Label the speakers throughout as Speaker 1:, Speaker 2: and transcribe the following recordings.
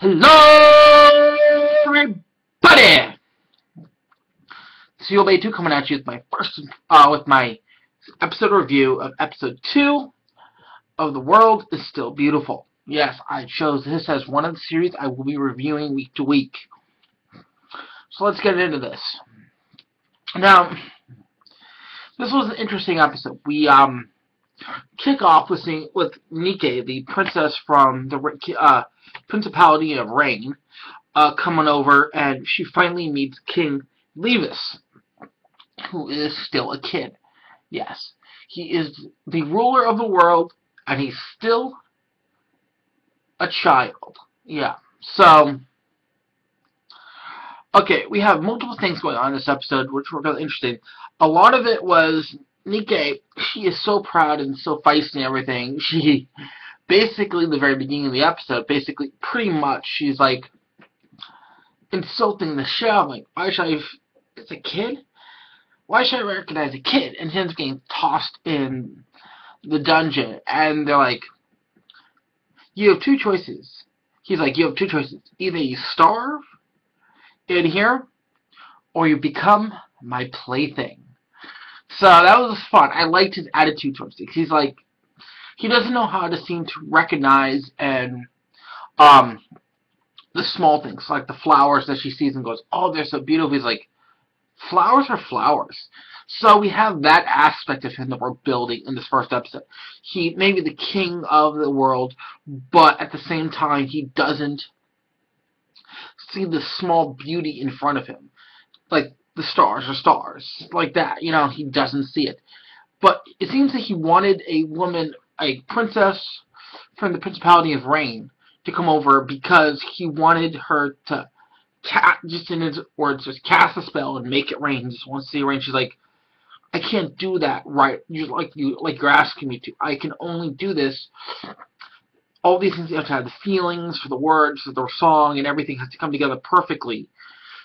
Speaker 1: Hello, everybody! COBA2 coming at you with my episode review of episode 2 of The World is Still Beautiful. Yes, I chose this as one of the series I will be reviewing week to week. So let's get into this. Now, this was an interesting episode. We kick off with Nike, the princess from the Principality of Rain, coming over, and she finally meets King Levis, who is still a kid. Yes, he is the ruler of the world, and he's still a child. Yeah, so, okay, we have multiple things going on in this episode, which were really interesting. A lot of it was Nike. She is so proud and so feisty and everything. She basically, the very beginning of the episode, pretty much, she's like insulting the show. Like, why should I? It's a kid. Why should I recognize a kid? And him getting tossed in the dungeon, and they're like, you have two choices. He's like, you have two choices. Either you starve in here, or you become my plaything. So that was fun. I liked his attitude towards it. He's like, he doesn't know how to seem to recognize and the small things, like the flowers that she sees and goes, oh, they're so beautiful. He's like, flowers are flowers. So we have that aspect of him that we're building in this first episode. He may be the king of the world, but at the same time, he doesn't see the small beauty in front of him. Like, the stars are stars. Like that, you know, he doesn't see it. But it seems that he wanted a woman, a princess from the Principality of Rain, to come over because he wanted her to, just in his words, just cast a spell and make it rain. He just wants to see it rain. She's like, I can't do that right. You're asking me to. I can only do this. All these things, you have to have the feelings for the words, for the song, and everything has to come together perfectly.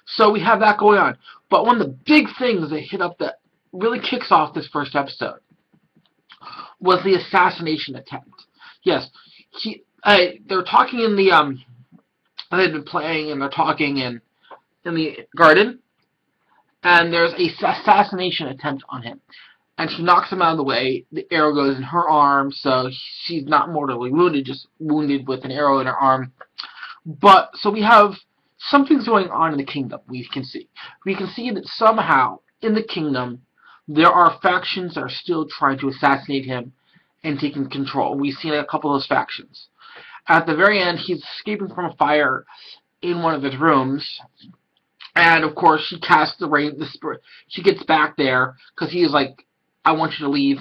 Speaker 1: So we have that going on. But one of the big things that hit up that really kicks off this first episode was the assassination attempt. Yes, they're talking in the they've been playing and they're talking in the garden, and there's a assassination attempt on him, and she knocks him out of the way. The arrow goes in her arm, so she's not mortally wounded, just wounded with an arrow in her arm. But so we have something's going on in the kingdom. We can see that somehow in the kingdom there are factions that are still trying to assassinate him and taking control. We've seen a couple of those factions. At the very end, he's escaping from a fire in one of his rooms, and of course she casts the spirit. She gets back there because he is like, I want you to leave.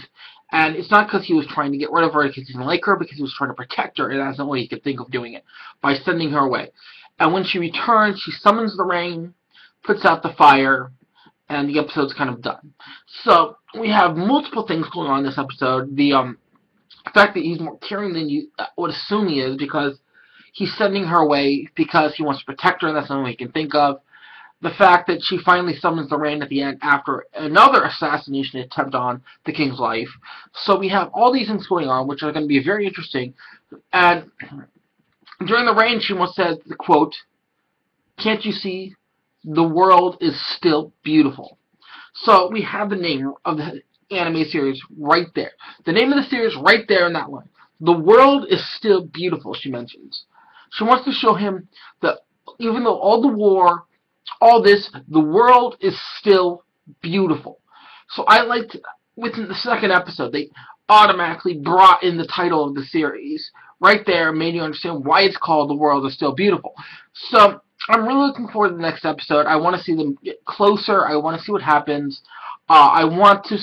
Speaker 1: And it's not because he was trying to get rid of her because he didn't like her, because he was trying to protect her, and that's the only way he could think of doing it, by sending her away. And when she returns, she summons the rain, puts out the fire, and the episode's kind of done. So we have multiple things going on in this episode. The fact that he's more caring than you would assume he is, because he's sending her away because he wants to protect her, and that's the only way he can think of. The fact that she finally summons the rain at the end after another assassination attempt on the king's life. So we have all these things going on, which are going to be very interesting. And during the rain, she once said the quote, "Can't you see? The world is still beautiful." So we have the name of the anime series right there. The name of the series right there in that line. The world is still beautiful, she mentions. She wants to show him that even though all the war, all this, the world is still beautiful. So I liked, within the second episode, they automatically brought in the title of the series. Right there, made you understand why it's called The World is Still Beautiful. So I'm really looking forward to the next episode. I want to see them get closer. I want to see what happens. I want to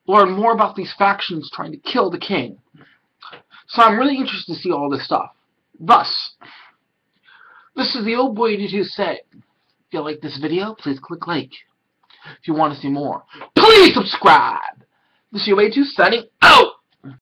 Speaker 1: learn more about these factions trying to kill the king. So I'm really interested to see all this stuff. Thus, this is the old boy who said, if you like this video, please click like. If you want to see more, please subscribe. This is COBA2 signing out.